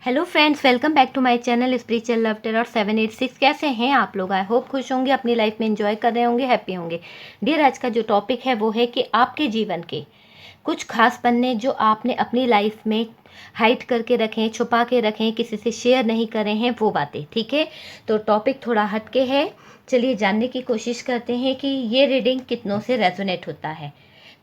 Hello friends, welcome back to my channel spiritual love terror 786। कैसे हैं आप लोग? आई होप खुश होंगे, अपनी लाइफ में एंजॉय कर रहे होंगे, हैप्पी होंगे। डियर, आज का जो टॉपिक है वो है कि आपके जीवन के कुछ खास पन्ने जो आपने अपनी लाइफ में हाइड करके रखें, छुपा के रखें, किसी से शेयर नहीं करे हैं, वो बातें। ठीक है, तो टॉपिक थोड़ा हटके है। चलिए जानने की कोशिश करते हैं कि ये रीडिंग कितनों से रेजोनेट होता है।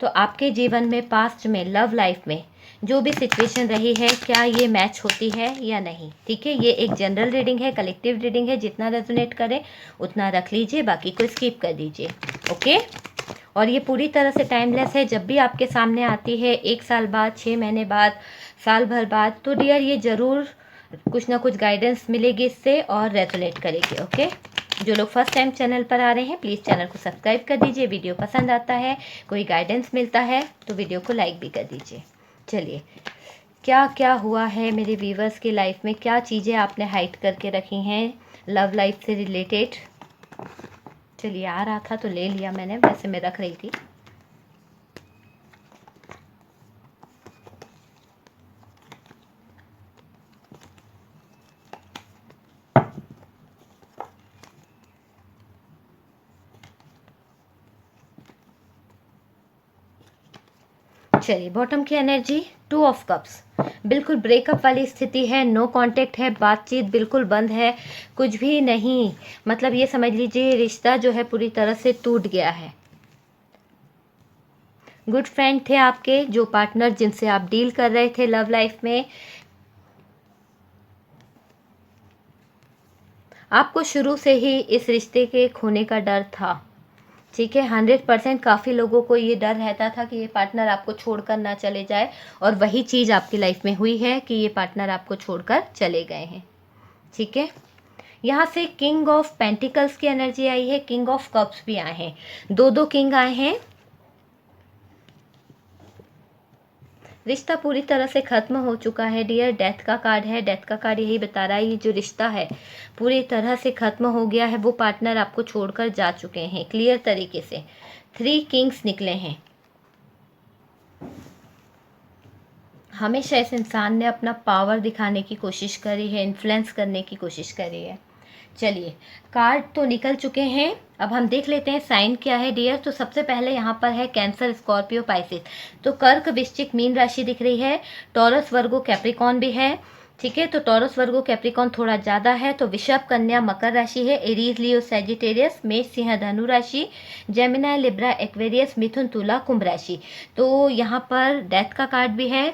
तो आपके जीवन में, पास्ट में, लव लाइफ में जो भी सिचुएशन रही है, क्या ये मैच होती है या नहीं। ठीक है, ये एक जनरल रीडिंग है, कलेक्टिव रीडिंग है। जितना रेजोनेट करे उतना रख लीजिए, बाकी को स्किप कर दीजिए। ओके। और ये पूरी तरह से टाइमलेस है। जब भी आपके सामने आती है, 1 साल बाद, 6 महीने बाद, साल भर बाद, तो डियर ये ज़रूर कुछ ना कुछ गाइडेंस मिलेगी इससे और रेजोनेट करेगी। ओके। जो लोग फर्स्ट टाइम चैनल पर आ रहे हैं, प्लीज़ चैनल को सब्सक्राइब कर दीजिए। वीडियो पसंद आता है, कोई गाइडेंस मिलता है तो वीडियो को लाइक भी कर दीजिए। चलिए, क्या क्या हुआ है मेरे व्यूवर्स की लाइफ में, क्या चीज़ें आपने हाइड करके रखी हैं लव लाइफ से रिलेटेड। चलिए, आ रहा था तो ले लिया मैंने, वैसे मैं रख रही थी। चलिए, बॉटम की एनर्जी 2 ऑफ कप्स, बिल्कुल ब्रेकअप वाली स्थिति है। नो कांटेक्ट है, बातचीत बिल्कुल बंद है, कुछ भी नहीं। मतलब ये समझ लीजिए रिश्ता जो है पूरी तरह से टूट गया है। गुड फ्रेंड थे आपके, जो पार्टनर जिनसे आप डील कर रहे थे लव लाइफ में, आपको शुरू से ही इस रिश्ते के खोने का डर था। ठीक है, 100%। काफ़ी लोगों को ये डर रहता था कि ये पार्टनर आपको छोड़कर ना चले जाए, और वही चीज़ आपकी लाइफ में हुई है कि ये पार्टनर आपको छोड़कर चले गए हैं। ठीक है, यहाँ से किंग ऑफ पेंटिकल्स की एनर्जी आई है, किंग ऑफ कप्स भी आए हैं, दो दो किंग आए हैं। रिश्ता पूरी तरह से ख़त्म हो चुका है डियर। डेथ का कार्ड है, डेथ का कार्ड यही बता रहा है ये जो रिश्ता है पूरी तरह से ख़त्म हो गया है। वो पार्टनर आपको छोड़कर जा चुके हैं क्लियर तरीके से। 3 किंग्स निकले हैं। हमेशा इस इंसान ने अपना पावर दिखाने की कोशिश करी है, इन्फ्लुएंस करने की कोशिश करी है। चलिए, कार्ड तो निकल चुके हैं, अब हम देख लेते हैं साइन क्या है डियर। तो सबसे पहले यहाँ पर है कैंसर, स्कॉर्पियो, पाइसिस। तो कर्क, वृश्चिक, मीन राशि दिख रही है। टॉरस, वर्गो, कैप्रिकॉन भी है। ठीक है, तो टॉरस, वर्गो, कैप्रिकॉन थोड़ा ज़्यादा है। तो वृषभ, कन्या, मकर राशि है। एरीज, लियो, सैजिटेरियस, मेष, सिंह, धनु राशि। जेमिनी, लिब्रा, एक्वेरियस, मिथुन, तुला, कुंभ राशि। तो यहाँ पर डेथ का कार्ड भी है।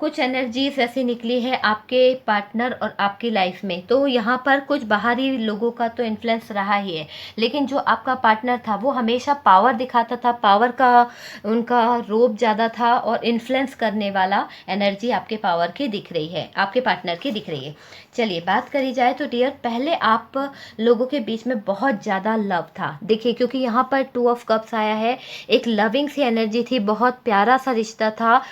कुछ एनर्जीज ऐसी निकली है आपके पार्टनर और आपकी लाइफ में। तो यहाँ पर कुछ बाहरी लोगों का तो इन्फ्लुएंस रहा ही है, लेकिन जो आपका पार्टनर था वो हमेशा पावर दिखाता था, पावर का उनका रोब ज़्यादा था, और इन्फ्लुएंस करने वाला एनर्जी आपके पावर की दिख रही है, आपके पार्टनर की दिख रही है। चलिए, बात करी जाए तो डियर, पहले आप लोगों के बीच में बहुत ज़्यादा लव था। देखिए, क्योंकि यहाँ पर 2 ऑफ कप्स आया है, एक लविंग सी एनर्जी थी, बहुत प्यारा सा रिश्ता था,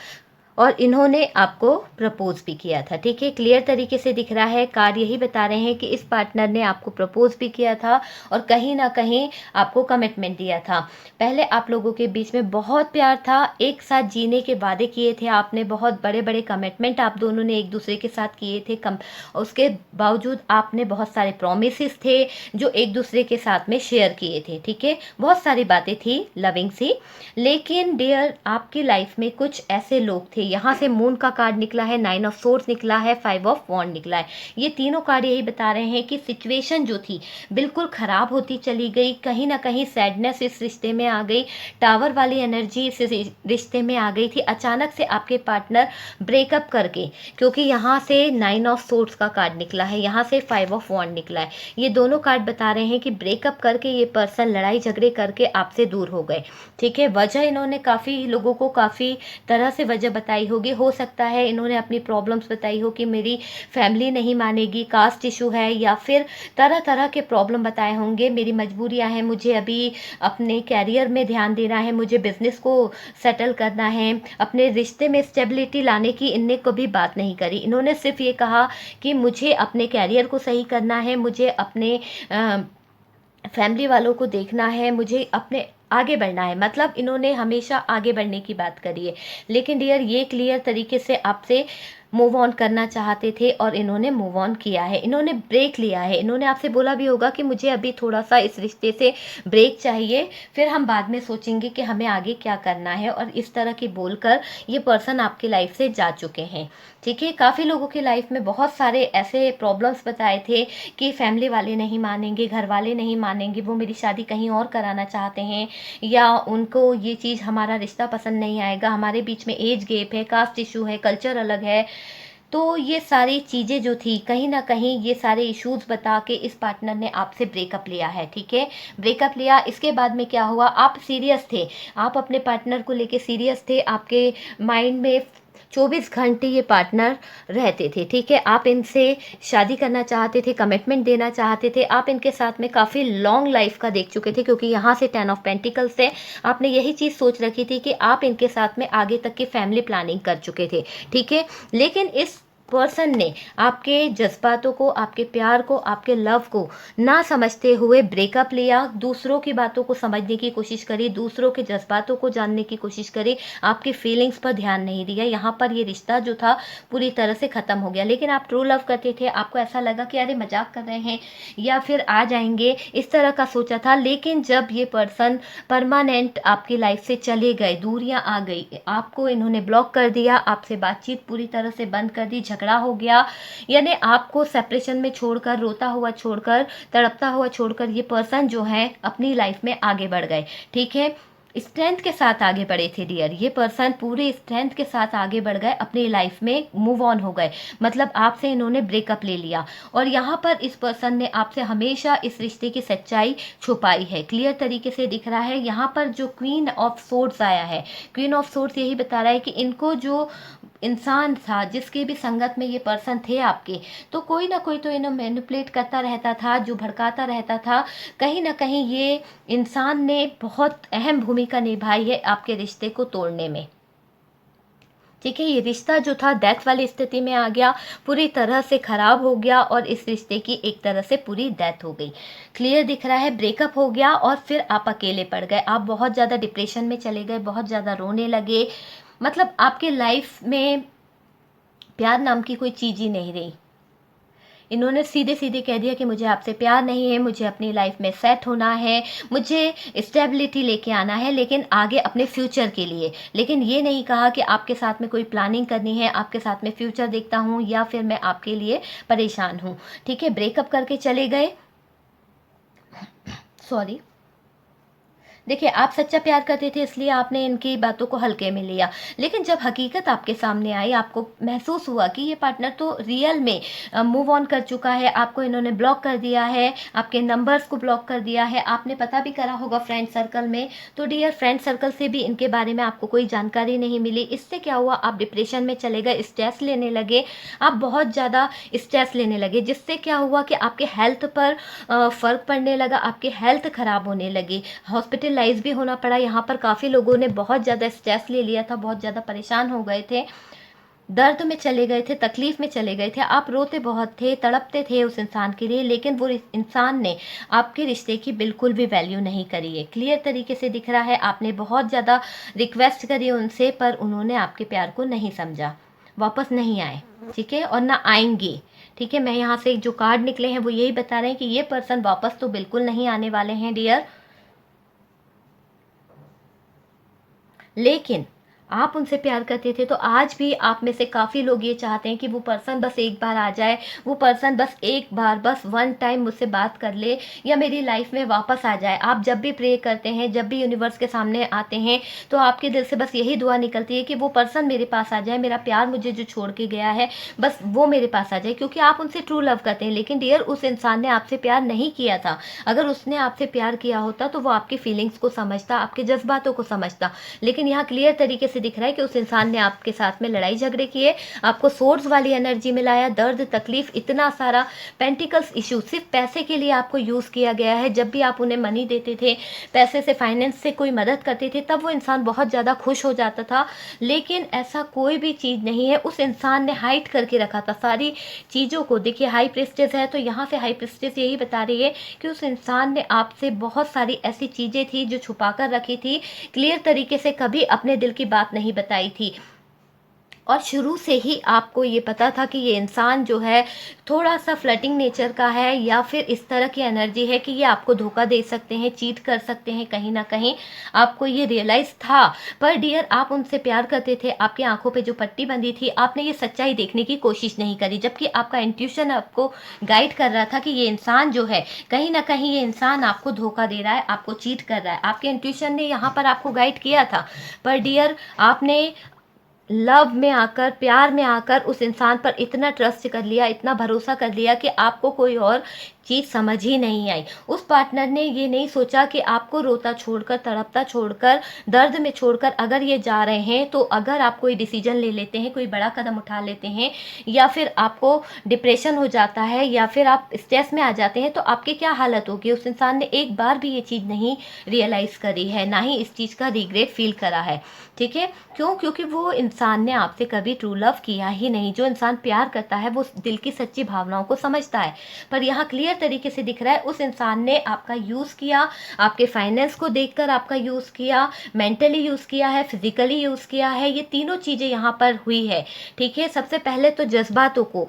और इन्होंने आपको प्रपोज भी किया था। ठीक है, क्लियर तरीके से दिख रहा है। कार्ड यही बता रहे हैं कि इस पार्टनर ने आपको प्रपोज भी किया था और कहीं ना कहीं आपको कमिटमेंट दिया था। पहले आप लोगों के बीच में बहुत प्यार था, एक साथ जीने के वादे किए थे आपने, बहुत बड़े बड़े कमिटमेंट आप दोनों ने एक दूसरे के साथ किए थे। उसके बावजूद आपने बहुत सारे प्रोमिसेस थे जो एक दूसरे के साथ में शेयर किए थे। ठीक है, बहुत सारी बातें थी लविंग सी। लेकिन डियर, आपकी लाइफ में कुछ ऐसे लोग थे, यहाँ से मून का कार्ड निकला है, 9 ऑफ सोर्ड्स निकला है, 5 ऑफ वॉन्ड निकला है। ये तीनों कार्ड यही बता रहे हैं कि सिचुएशन जो थी बिल्कुल ख़राब होती चली गई, कहीं ना कहीं सैडनेस इस रिश्ते में आ गई, टावर वाली एनर्जी इस रिश्ते में आ गई थी अचानक से आपके पार्टनर ब्रेकअप करके। क्योंकि यहाँ से 9 ऑफ सोर्ड्स का कार्ड निकला है, यहाँ से 5 ऑफ वॉन्ड निकला है। ये दोनों कार्ड बता रहे हैं कि ब्रेकअप करके ये पर्सन लड़ाई झगड़े करके आपसे दूर हो गए। ठीक है, वजह इन्होंने काफ़ी लोगों को काफ़ी तरह से वजह बताई होगी। हो सकता है इन्होंने अपनी प्रॉब्लम्स बताई हो कि मेरी फैमिली नहीं मानेगी, कास्ट इशू है, या फिर तरह तरह के प्रॉब्लम बताए होंगे, मेरी मजबूरियां हैं, मुझे अभी अपने कैरियर में ध्यान देना है, मुझे बिजनेस को सेटल करना है, अपने रिश्ते में स्टेबिलिटी लाने की इनने कभी बात नहीं करी। इन्होंने सिर्फ ये कहा कि मुझे अपने कैरियर को सही करना है, मुझे अपने फैमिली वालों को देखना है, मुझे अपने आगे बढ़ना है। मतलब इन्होंने हमेशा आगे बढ़ने की बात करी है। लेकिन डियर, ये क्लियर तरीके से आपसे मूव ऑन करना चाहते थे और इन्होंने मूव ऑन किया है, इन्होंने ब्रेक लिया है। इन्होंने आपसे बोला भी होगा कि मुझे अभी थोड़ा सा इस रिश्ते से ब्रेक चाहिए, फिर हम बाद में सोचेंगे कि हमें आगे क्या करना है, और इस तरह की बोलकर ये पर्सन आपकी लाइफ से जा चुके हैं। ठीक है, काफ़ी लोगों की लाइफ में बहुत सारे ऐसे प्रॉब्लम्स बताए थे कि फैमिली वाले नहीं मानेंगे, घर वाले नहीं मानेंगे, वो मेरी शादी कहीं और कराना चाहते हैं, या उनको ये चीज़, हमारा रिश्ता पसंद नहीं आएगा, हमारे बीच में एज गैप है, कास्ट इशू है, कल्चर अलग है। तो ये सारी चीज़ें जो थी, कहीं ना कहीं ये सारे इश्यूज बता के इस पार्टनर ने आपसे ब्रेकअप लिया है। ठीक है, ब्रेकअप लिया, इसके बाद में क्या हुआ, आप सीरियस थे, आप अपने पार्टनर को लेके सीरियस थे, आपके माइंड में 24 घंटे ये पार्टनर रहते थे। ठीक है, आप इनसे शादी करना चाहते थे, कमिटमेंट देना चाहते थे, आप इनके साथ में काफ़ी लॉन्ग लाइफ का देख चुके थे, क्योंकि यहाँ से 10 ऑफ पेंटिकल्स से आपने यही चीज़ सोच रखी थी कि आप इनके साथ में आगे तक की फैमिली प्लानिंग कर चुके थे। ठीक है, लेकिन इस पर्सन ने आपके जज्बातों को, आपके प्यार को, आपके लव को ना समझते हुए ब्रेकअप लिया, दूसरों की बातों को समझने की कोशिश करी, दूसरों के जज्बातों को जानने की कोशिश करी, आपकी फीलिंग्स पर ध्यान नहीं दिया। यहाँ पर ये रिश्ता जो था पूरी तरह से ख़त्म हो गया। लेकिन आप ट्रू लव करते थे, आपको ऐसा लगा कि अरे मजाक कर रहे हैं या फिर आ जाएंगे, इस तरह का सोचा था। लेकिन जब ये पर्सन परमानेंट आपकी लाइफ से चले गए, दूरियां आ गई, आपको इन्होंने ब्लॉक कर दिया, आपसे बातचीत पूरी तरह से बंद कर दी, झगड़ा हो गया, यानी आपको सेपरेशन में छोड़कर, रोता हुआ छोड़कर, तड़पता हुआ छोड़कर ये पर्सन जो है अपनी लाइफ में आगे बढ़ गए। ठीक है, स्ट्रेंथ के साथ आगे बढ़े थे डियर, ये पर्सन पूरे स्ट्रेंथ के साथ आगे बढ़ गए, अपनी लाइफ में मूव ऑन हो गए, मतलब आपसे इन्होंने ब्रेकअप ले लिया। और यहाँ पर इस पर्सन ने आपसे हमेशा इस रिश्ते की सच्चाई छुपाई है, क्लियर तरीके से दिख रहा है। यहाँ पर जो क्वीन ऑफ सोर्ड्स आया है, क्वीन ऑफ सोर्ड्स यही बता रहा है कि इनको जो इंसान था, जिसके भी संगत में ये पर्सन थे आपके, तो कोई ना कोई तो इन्हें मैनिपुलेट करता रहता था, जो भड़काता रहता था। कहीं ना कहीं ये इंसान ने बहुत अहम भूमिका निभाई है आपके रिश्ते को तोड़ने में। ठीक है, ये रिश्ता जो था डेथ वाली स्थिति में आ गया, पूरी तरह से खराब हो गया, और इस रिश्ते की एक तरह से पूरी डेथ हो गई। क्लियर दिख रहा है, ब्रेकअप हो गया और फिर आप अकेले पड़ गए, आप बहुत ज़्यादा डिप्रेशन में चले गए, बहुत ज़्यादा रोने लगे, मतलब आपके लाइफ में प्यार नाम की कोई चीज़ ही नहीं रही। इन्होंने सीधे सीधे कह दिया कि मुझे आपसे प्यार नहीं है, मुझे अपनी लाइफ में सेट होना है, मुझे स्टेबिलिटी लेके आना है, लेकिन आगे अपने फ्यूचर के लिए। लेकिन ये नहीं कहा कि आपके साथ में कोई प्लानिंग करनी है, आपके साथ में फ्यूचर देखता हूँ, या फिर मैं आपके लिए परेशान हूँ। ठीक है, ब्रेकअप करके चले गए। सॉरी, देखिए, आप सच्चा प्यार करते थे, इसलिए आपने इनकी बातों को हल्के में लिया। लेकिन जब हकीकत आपके सामने आई, आपको महसूस हुआ कि ये पार्टनर तो रियल में मूव ऑन कर चुका है, आपको इन्होंने ब्लॉक कर दिया है, आपके नंबर्स को ब्लॉक कर दिया है, आपने पता भी करा होगा फ्रेंड सर्कल में, तो डियर फ्रेंड सर्कल से भी इनके बारे में आपको कोई जानकारी नहीं मिली। इससे क्या हुआ, आप डिप्रेशन में चले गए, स्ट्रेस लेने लगे, आप बहुत ज़्यादा स्ट्रेस लेने लगे, जिससे क्या हुआ कि आपके हेल्थ पर फ़र्क पड़ने लगा, आपकी हेल्थ ख़राब होने लगी, हॉस्पिटलाइज भी होना पड़ा। यहाँ पर काफ़ी लोगों ने बहुत ज़्यादा स्ट्रेस ले लिया था, बहुत ज़्यादा परेशान हो गए थे, दर्द में चले गए थे, तकलीफ में चले गए थे, आप रोते बहुत थे, तड़पते थे उस इंसान के लिए, लेकिन वो इंसान ने आपके रिश्ते की बिल्कुल भी वैल्यू नहीं करी है। क्लियर तरीके से दिख रहा है, आपने बहुत ज़्यादा रिक्वेस्ट करी उनसे, पर उन्होंने आपके प्यार को नहीं समझा, वापस नहीं आए। ठीक है, और ना आएंगे। ठीक है, मैं यहाँ से जो कार्ड निकले हैं वो यही बता रहे हैं कि ये पर्सन वापस तो बिल्कुल नहीं आने वाले हैं डियर। लेकिन आप उनसे प्यार करते थे, तो आज भी आप में से काफ़ी लोग ये चाहते हैं कि वो पर्सन बस एक बार आ जाए, वो पर्सन बस एक बार, बस वन टाइम मुझसे बात कर ले, या मेरी लाइफ में वापस आ जाए। आप जब भी प्रे करते हैं, जब भी यूनिवर्स के सामने आते हैं, तो आपके दिल से बस यही दुआ निकलती है कि वो पर्सन मेरे पास आ जाए, मेरा प्यार मुझे जो छोड़ के गया है, बस वो मेरे पास आ जाए, क्योंकि आप उनसे ट्रू लव करते हैं। लेकिन डियर, उस इंसान ने आपसे प्यार नहीं किया था। अगर उसने आपसे प्यार किया होता तो वो आपकी फीलिंग्स को समझता, आपके जज्बातों को समझता। लेकिन यहाँ क्लियर तरीके से दिख रहा है कि उस इंसान ने आपके साथ में लड़ाई झगड़े किए, आपको सोर्स वाली एनर्जी में लाया, दर्द, तकलीफ, इतना सारा पेंटिकल्स इशू, सिर्फ पैसे के लिए आपको यूज़ किया गया है। जब भी आप उन्हें मनी देते थे, पैसे से, फाइनेंस से कोई मदद करते थे, तब वो इंसान बहुत ज़्यादा खुश हो जाता था। लेकिन ऐसा कोई भी चीज़ नहीं है, उस इंसान ने हाइड करके रखा था सारी चीज़ों को। देखिए, हाई प्रिस्टेस है, तो यहाँ से हाई प्रिस्टेस यही बता रही है कि उस इंसान ने आपसे बहुत सारी ऐसी चीज़ें थी जो छुपा कर रखी थी, क्लियर तरीके से कभी अपने दिल की बात नहीं बताई थी। और शुरू से ही आपको ये पता था कि ये इंसान जो है थोड़ा सा फ्लर्टिंग नेचर का है, या फिर इस तरह की एनर्जी है कि ये आपको धोखा दे सकते हैं, चीट कर सकते हैं, कहीं ना कहीं आपको ये रियलाइज़ था। पर डियर, आप उनसे प्यार करते थे, आपकी आंखों पे जो पट्टी बंधी थी, आपने ये सच्चाई देखने की कोशिश नहीं करी, जबकि आपका इंट्यूशन आपको गाइड कर रहा था कि ये इंसान जो है, कहीं ना कहीं ये इंसान आपको धोखा दे रहा है, आपको चीट कर रहा है। आपके इंट्यूशन ने यहाँ पर आपको गाइड किया था। पर डियर, आपने लव में आकर, प्यार में आकर उस इंसान पर इतना ट्रस्ट कर लिया, इतना भरोसा कर लिया कि आपको कोई और चीज़ समझ ही नहीं आई। उस पार्टनर ने ये नहीं सोचा कि आपको रोता छोड़कर, तड़पता छोड़कर, दर्द में छोड़कर अगर ये जा रहे हैं, तो अगर आप कोई डिसीजन ले लेते हैं, कोई बड़ा कदम उठा लेते हैं, या फिर आपको डिप्रेशन हो जाता है, या फिर आप स्ट्रेस में आ जाते हैं, तो आपकी क्या हालत होगी। उस इंसान ने एक बार भी ये चीज़ नहीं रियलाइज़ करी है, ना ही इस चीज़ का रिग्रेट फील करा है। ठीक है, क्यों? क्योंकि वो इंसान ने आपसे कभी ट्रू लव किया ही नहीं। जो इंसान प्यार करता है वो दिल की सच्ची भावनाओं को समझता है। पर यहाँ क्लियर तरीके से दिख रहा है, उस इंसान ने आपका यूज़ किया, आपके फाइनेंस को देखकर आपका यूज़ किया, मेंटली यूज़ किया है, फिजिकली यूज़ किया है। ये तीनों चीज़ें यहाँ पर हुई है। ठीक है, सबसे पहले तो जज्बातों को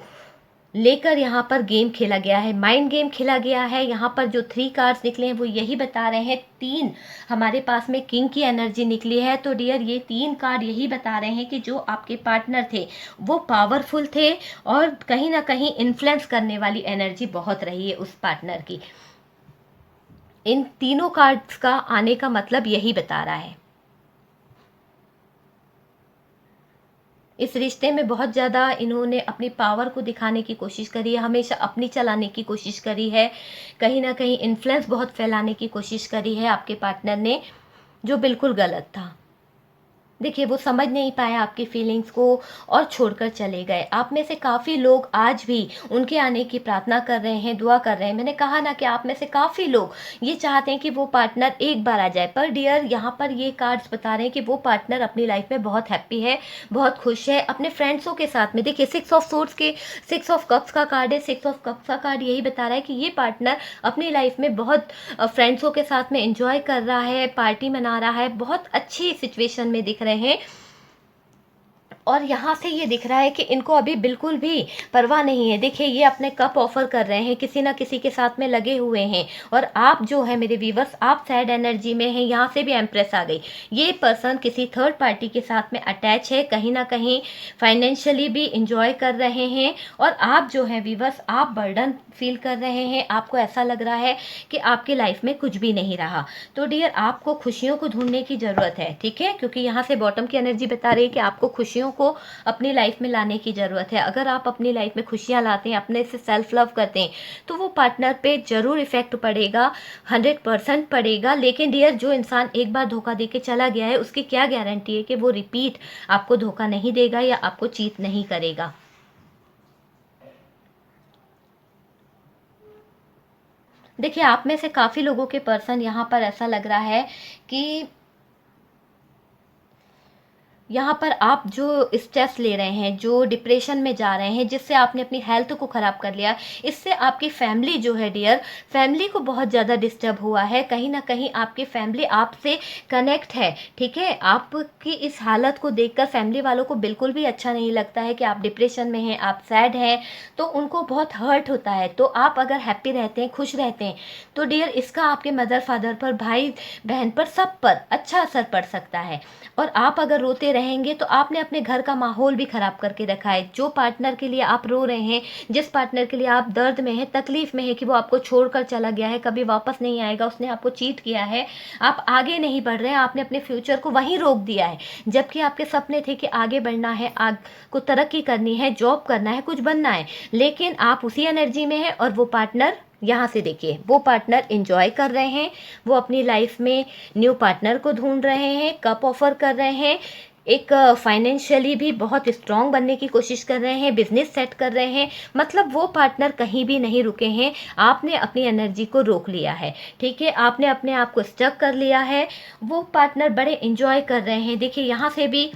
लेकर यहाँ पर गेम खेला गया है, माइंड गेम खेला गया है। यहाँ पर जो 3 कार्ड्स निकले हैं वो यही बता रहे हैं। 3 हमारे पास में किंग की एनर्जी निकली है। तो डियर, ये 3 कार्ड यही बता रहे हैं कि जो आपके पार्टनर थे वो पावरफुल थे, और कहीं ना कहीं इन्फ्लुएंस करने वाली एनर्जी बहुत रही है उस पार्टनर की। इन तीनों कार्ड्स का आने का मतलब यही बता रहा है। इस रिश्ते में बहुत ज़्यादा इन्होंने अपनी पावर को दिखाने की कोशिश करी है, हमेशा अपनी चलाने की कोशिश करी है, कहीं ना कहीं इन्फ्लुएंस बहुत फैलाने की कोशिश करी है आपके पार्टनर ने, जो बिल्कुल गलत था। देखिए, वो समझ नहीं पाया आपकी फीलिंग्स को और छोड़कर चले गए। आप में से काफ़ी लोग आज भी उनके आने की प्रार्थना कर रहे हैं, दुआ कर रहे हैं। मैंने कहा ना कि आप में से काफ़ी लोग ये चाहते हैं कि वो पार्टनर एक बार आ जाए। पर डियर, यहाँ पर ये कार्ड्स बता रहे हैं कि वो पार्टनर अपनी लाइफ में बहुत हैप्पी है, बहुत खुश है अपने फ्रेंड्सों के साथ में। देखिए, 6 ऑफ सोर्ड्स के 6 ऑफ कप्स का कार्ड है। 6 ऑफ कप्स का कार्ड यही बता रहा है कि ये पार्टनर अपनी लाइफ में बहुत फ्रेंड्सों के साथ में एंजॉय कर रहा है, पार्टी मना रहा है, बहुत अच्छी सिचुएशन में दिख रहे हैं। और यहाँ से ये दिख रहा है कि इनको अभी बिल्कुल भी परवाह नहीं है। देखिए, ये अपने कप ऑफर कर रहे हैं, किसी ना किसी के साथ में लगे हुए हैं। और आप जो है मेरे व्यूवर्स, आप सैड एनर्जी में हैं। यहाँ से भी एम्प्रेस आ गई। ये पर्सन किसी थर्ड पार्टी के साथ में अटैच है, कहीं ना कहीं फाइनेंशियली भी इंजॉय कर रहे हैं। और आप जो है व्यूवर्स, आप बर्डन फील कर रहे हैं। आपको ऐसा लग रहा है कि आपकी लाइफ में कुछ भी नहीं रहा। तो डियर, आपको खुशियों को ढूंढने की ज़रूरत है। ठीक है, क्योंकि यहाँ से बॉटम की एनर्जी बता रही है कि आपको खुशियों को अपनी लाइफ में लाने की ज़रूरत है। अगर आप अपनी लाइफ में खुशियाँ लाते हैं, अपने से सेल्फ लव करते हैं, तो वो पार्टनर पे ज़रूर इफेक्ट पड़ेगा, 100% पड़ेगा। लेकिन डियर, जो इंसान एक बार धोखा दे के चला गया है, उसकी क्या गारंटी है कि वो रिपीट आपको धोखा नहीं देगा या आपको चीट नहीं करेगा। देखिए, आप में से काफ़ी लोगों के पर्सन यहाँ पर ऐसा लग रहा है कि यहाँ पर आप जो स्ट्रेस ले रहे हैं, जो डिप्रेशन में जा रहे हैं, जिससे आपने अपनी हेल्थ को ख़राब कर लिया, इससे आपकी फैमिली जो है डियर, फैमिली को बहुत ज़्यादा डिस्टर्ब हुआ है। कहीं ना कहीं आपकी फैमिली आपसे कनेक्ट है। ठीक है, आपकी इस हालत को देखकर फैमिली वालों को बिल्कुल भी अच्छा नहीं लगता है कि आप डिप्रेशन में हैं, आप सैड हैं, तो उनको बहुत हर्ट होता है। तो आप अगर हैप्पी रहते हैं, खुश रहते हैं, तो डियर, इसका आपके मदर फादर पर, भाई बहन पर, सब पर अच्छा असर पड़ सकता है। और आप अगर रोते रहेंगे तो आपने अपने घर का माहौल भी ख़राब करके रखा है। जो पार्टनर के लिए आप रो रहे हैं, जिस पार्टनर के लिए आप दर्द में हैं, तकलीफ़ में हैं कि वो आपको छोड़कर चला गया है, कभी वापस नहीं आएगा, उसने आपको चीट किया है, आप आगे नहीं बढ़ रहे हैं, आपने अपने फ्यूचर को वहीं रोक दिया है। जबकि आपके सपने थे कि आगे बढ़ना है, को तरक्की करनी है, जॉब करना है, कुछ बनना है, लेकिन आप उसी एनर्जी में हैं। और वो पार्टनर, यहाँ से देखिए, वो पार्टनर एंजॉय कर रहे हैं, वो अपनी लाइफ में न्यू पार्टनर को ढूंढ रहे हैं, कप ऑफर कर रहे हैं, एक फाइनेंशियली भी बहुत स्ट्रांग बनने की कोशिश कर रहे हैं, बिजनेस सेट कर रहे हैं। मतलब वो पार्टनर कहीं भी नहीं रुके हैं, आपने अपनी एनर्जी को रोक लिया है। ठीक है, आपने अपने आप को स्टक कर लिया है। वो पार्टनर बड़े एंजॉय कर रहे हैं। देखिए, यहाँ से भी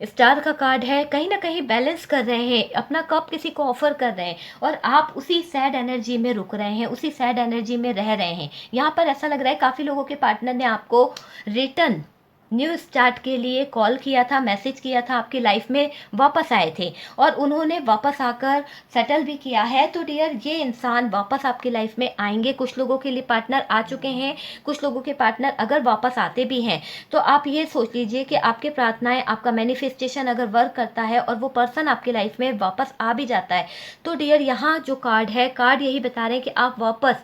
स्टार का कार्ड है, कहीं ना कहीं बैलेंस कर रहे हैं, अपना कप किसी को ऑफर कर रहे हैं, और आप उसी सैड एनर्जी में रुक रहे हैं, उसी सैड एनर्जी में रह रहे हैं। यहाँ पर ऐसा लग रहा है काफ़ी लोगों के पार्टनर ने आपको रिटर्न न्यू स्टार्ट के लिए कॉल किया था, मैसेज किया था, आपकी लाइफ में वापस आए थे और उन्होंने वापस आकर सेटल भी किया है। तो डियर, ये इंसान वापस आपकी लाइफ में आएंगे। कुछ लोगों के लिए पार्टनर आ चुके हैं, कुछ लोगों के पार्टनर अगर वापस आते भी हैं तो आप ये सोच लीजिए कि आपके प्रार्थनाएं, आपका मैनिफेस्टेशन अगर वर्क करता है और वो पर्सन आपकी लाइफ में वापस आ भी जाता है तो डियर, यहाँ जो कार्ड है, कार्ड यही बता रहे हैं कि आप वापस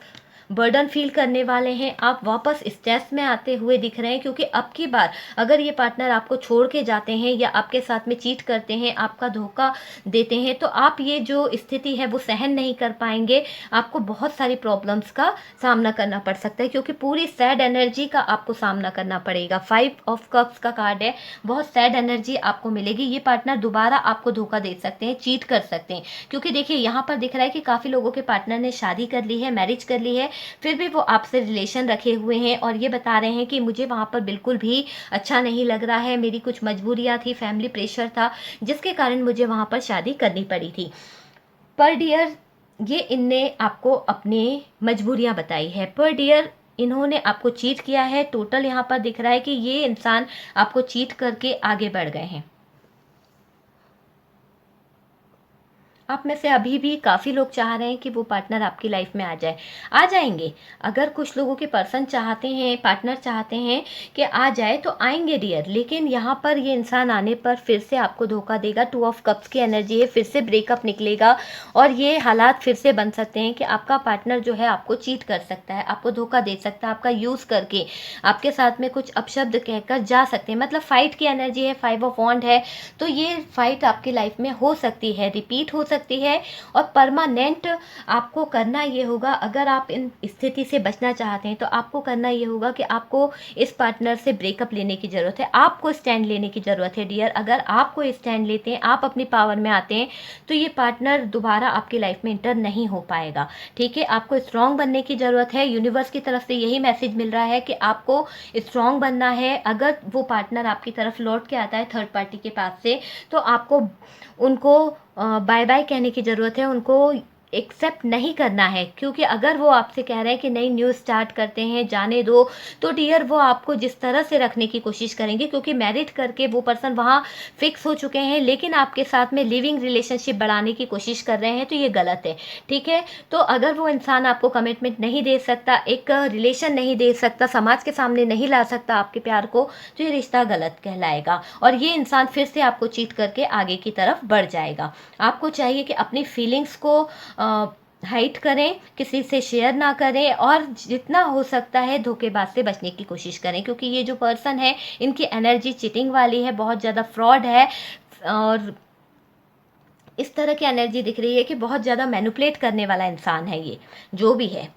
बर्डन फील करने वाले हैं, आप वापस स्ट्रेस में आते हुए दिख रहे हैं। क्योंकि अब की बार अगर ये पार्टनर आपको छोड़ के जाते हैं या आपके साथ में चीट करते हैं, आपका धोखा देते हैं, तो आप ये जो स्थिति है वो सहन नहीं कर पाएंगे। आपको बहुत सारी प्रॉब्लम्स का सामना करना पड़ सकता है क्योंकि पूरी सैड एनर्जी का आपको सामना करना पड़ेगा। 5 ऑफ कप्स का कार्ड है, बहुत सैड एनर्जी आपको मिलेगी। ये पार्टनर दोबारा आपको धोखा दे सकते हैं, चीट कर सकते हैं। क्योंकि देखिए, यहाँ पर दिख रहा है कि काफ़ी लोगों के पार्टनर ने शादी कर ली है, मैरिज कर ली है, फिर भी वो आपसे रिलेशन रखे हुए हैं और ये बता रहे हैं कि मुझे वहाँ पर बिल्कुल भी अच्छा नहीं लग रहा है, मेरी कुछ मजबूरियाँ थी, फैमिली प्रेशर था जिसके कारण मुझे वहाँ पर शादी करनी पड़ी थी। पर डियर, ये इनने आपको अपनी मजबूरियाँ बताई है। पर डियर, इन्होंने आपको चीट किया है। टोटल यहाँ पर दिख रहा है कि ये इंसान आपको चीट करके आगे बढ़ गए हैं। आप में से अभी भी काफ़ी लोग चाह रहे हैं कि वो पार्टनर आपकी लाइफ में आ जाए, आ जाएंगे। अगर कुछ लोगों के पर्सन चाहते हैं, पार्टनर चाहते हैं कि आ जाए तो आएंगे डियर। लेकिन यहाँ पर ये इंसान आने पर फिर से आपको धोखा देगा। 2 ऑफ कप्स की एनर्जी है, फिर से ब्रेकअप निकलेगा और ये हालात फिर से बन सकते हैं कि आपका पार्टनर जो है आपको चीट कर सकता है, आपको धोखा दे सकता है, आपका यूज़ करके आपके साथ में कुछ अपशब्द कहकर जा सकते हैं। मतलब फाइट की एनर्जी है, 5 ऑफ वॉन्ड है। तो ये फाइट आपकी लाइफ में हो सकती है, रिपीट हो सकती है और परमानेंट आपको करना ये होगा। अगर आप इन स्थिति से बचना चाहते हैं तो आपको करना ये होगा कि आपको इस पार्टनर से ब्रेकअप लेने की ज़रूरत है, आपको स्टैंड लेने की ज़रूरत है डियर। अगर आपको स्टैंड लेते हैं, आप अपनी पावर में आते हैं तो ये पार्टनर दोबारा आपकी लाइफ में इंटर नहीं हो पाएगा। ठीक है, आपको स्ट्रांग बनने की ज़रूरत है। यूनिवर्स की तरफ से यही मैसेज मिल रहा है कि आपको स्ट्रांग बनना है। अगर वो पार्टनर आपकी तरफ लौट के आता है थर्ड पार्टी के पास से तो आपको उनको बाय बाय कहने की ज़रूरत है, उनको एक्सेप्ट नहीं करना है। क्योंकि अगर वो आपसे कह रहे हैं कि नई न्यू स्टार्ट करते हैं, जाने दो, तो डियर वो आपको जिस तरह से रखने की कोशिश करेंगे, क्योंकि मैरिड करके वो पर्सन वहाँ फिक्स हो चुके हैं लेकिन आपके साथ में लिविंग रिलेशनशिप बढ़ाने की कोशिश कर रहे हैं, तो ये गलत है। ठीक है, तो अगर वो इंसान आपको कमिटमेंट नहीं दे सकता, एक रिलेशन नहीं दे सकता, समाज के सामने नहीं ला सकता आपके प्यार को, तो ये रिश्ता गलत कहलाएगा और ये इंसान फिर से आपको चीट करके आगे की तरफ बढ़ जाएगा। आपको चाहिए कि अपनी फीलिंग्स को हाइड करें, किसी से शेयर ना करें और जितना हो सकता है धोखेबाज से बचने की कोशिश करें। क्योंकि ये जो पर्सन है, इनकी एनर्जी चीटिंग वाली है, बहुत ज़्यादा फ्रॉड है और इस तरह की एनर्जी दिख रही है कि बहुत ज़्यादा मैनिपुलेट करने वाला इंसान है ये, जो भी है।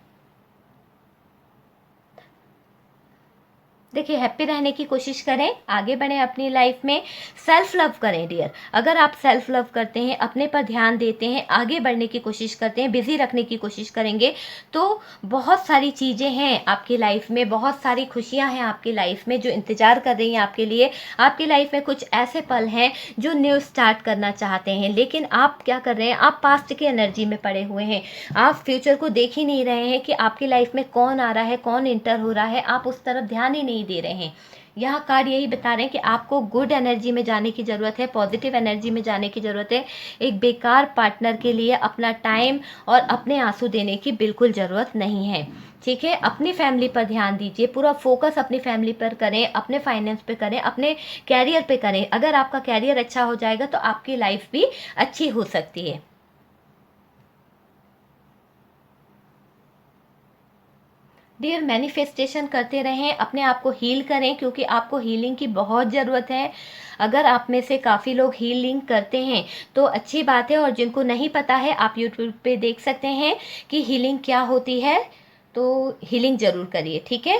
देखिए, हैप्पी रहने की कोशिश करें, आगे बढ़ें अपनी लाइफ में, सेल्फ लव करें डियर। अगर आप सेल्फ लव करते हैं, अपने पर ध्यान देते हैं, आगे बढ़ने की कोशिश करते हैं, बिजी रखने की कोशिश करेंगे तो बहुत सारी चीज़ें हैं आपकी लाइफ में, बहुत सारी खुशियां हैं आपकी लाइफ में जो इंतज़ार कर रही हैं आपके लिए। आपकी लाइफ में कुछ ऐसे पल हैं जो न्यू स्टार्ट करना चाहते हैं, लेकिन आप क्या कर रहे हैं, आप पास्ट की एनर्जी में पड़े हुए हैं। आप फ्यूचर को देख ही नहीं रहे हैं कि आपकी लाइफ में कौन आ रहा है, कौन इंटर हो रहा है, आप उस तरफ ध्यान ही नहीं दे रहे हैं। यहाँ कार्ड यही बता रहे हैं कि आपको गुड एनर्जी में जाने की ज़रूरत है, पॉजिटिव एनर्जी में जाने की ज़रूरत है। एक बेकार पार्टनर के लिए अपना टाइम और अपने आंसू देने की बिल्कुल ज़रूरत नहीं है। ठीक है, अपनी फैमिली पर ध्यान दीजिए, पूरा फोकस अपनी फैमिली पर करें, अपने फाइनेंस पे करें, अपने कैरियर पे करें। अगर आपका कैरियर अच्छा हो जाएगा तो आपकी लाइफ भी अच्छी हो सकती है। डियर, मैनिफेस्टेशन करते रहें, अपने आप को हील करें क्योंकि आपको हीलिंग की बहुत ज़रूरत है। अगर आप में से काफ़ी लोग हीलिंग करते हैं तो अच्छी बात है, और जिनको नहीं पता है आप यूट्यूब पे देख सकते हैं कि हीलिंग क्या होती है, तो हीलिंग ज़रूर करिए। ठीक है,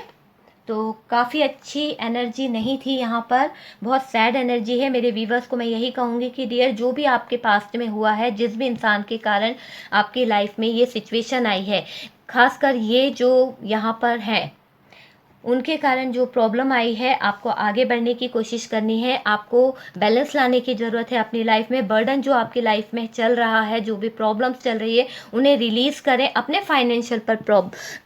तो काफ़ी अच्छी एनर्जी नहीं थी यहाँ पर, बहुत सैड एनर्जी है। मेरे व्यूवर्स को मैं यही कहूँगी कि डियर, जो भी आपके पास्ट में हुआ है, जिस भी इंसान के कारण आपकी लाइफ में ये सिचुएशन आई है, खासकर ये जो यहाँ पर है, उनके कारण जो प्रॉब्लम आई है, आपको आगे बढ़ने की कोशिश करनी है। आपको बैलेंस लाने की ज़रूरत है अपनी लाइफ में। बर्डन जो आपकी लाइफ में चल रहा है, जो भी प्रॉब्लम्स चल रही है, उन्हें रिलीज़ करें, अपने फाइनेंशियल पर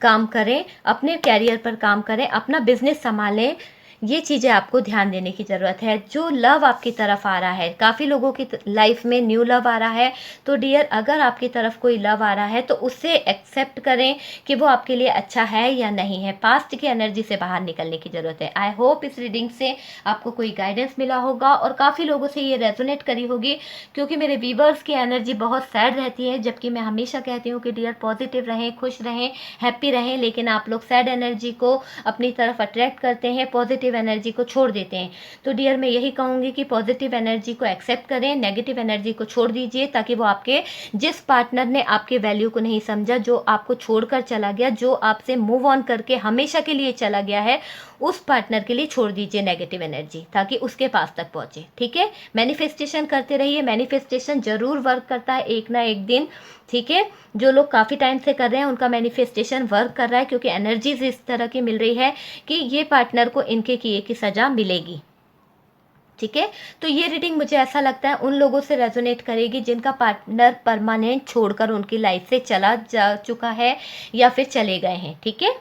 काम करें, अपने कैरियर पर काम करें, अपना बिजनेस संभालें। ये चीज़ें आपको ध्यान देने की ज़रूरत है। जो लव आपकी तरफ आ रहा है, काफ़ी लोगों की लाइफ में न्यू लव आ रहा है, तो डियर अगर आपकी तरफ कोई लव आ रहा है तो उससे एक्सेप्ट करें कि वो आपके लिए अच्छा है या नहीं है। पास्ट की एनर्जी से बाहर निकलने की ज़रूरत है। आई होप इस रीडिंग से आपको कोई गाइडेंस मिला होगा और काफ़ी लोगों से ये रेजोनेट करी होगी, क्योंकि मेरे व्यूवर्स की एनर्जी बहुत सैड रहती है, जबकि मैं हमेशा कहती हूँ कि डियर पॉजिटिव रहें, खुश रहें, हैप्पी रहें, लेकिन आप लोग सैड एनर्जी को अपनी तरफ अट्रैक्ट करते हैं, पॉजिटिव एनर्जी को छोड़ देते हैं। तो डियर मैं यही कहूँगी कि पॉजिटिव एनर्जी को एक्सेप्ट करें, नेगेटिव एनर्जी को छोड़ दीजिए, ताकि वो आपके जिस पार्टनर ने आपके वैल्यू को नहीं समझा, जो आपको छोड़कर चला गया, जो आपसे मूव ऑन करके हमेशा के लिए चला गया है, उस पार्टनर के लिए छोड़ दीजिए नेगेटिव एनर्जी, ताकि उसके पास तक पहुंचे। ठीक है, मैनिफेस्टेशन करते रहिए, मैनिफेस्टेशन जरूर वर्क करता है एक ना एक दिन। ठीक है, जो लोग काफ़ी टाइम से कर रहे हैं उनका मैनिफेस्टेशन वर्क कर रहा है, क्योंकि एनर्जीज इस तरह की मिल रही है कि ये पार्टनर को इनके किए की सज़ा मिलेगी। ठीक है, तो ये रीडिंग मुझे ऐसा लगता है उन लोगों से रेजोनेट करेगी जिनका पार्टनर परमानेंट छोड़कर उनकी लाइफ से चला जा चुका है या फिर चले गए हैं। ठीक है,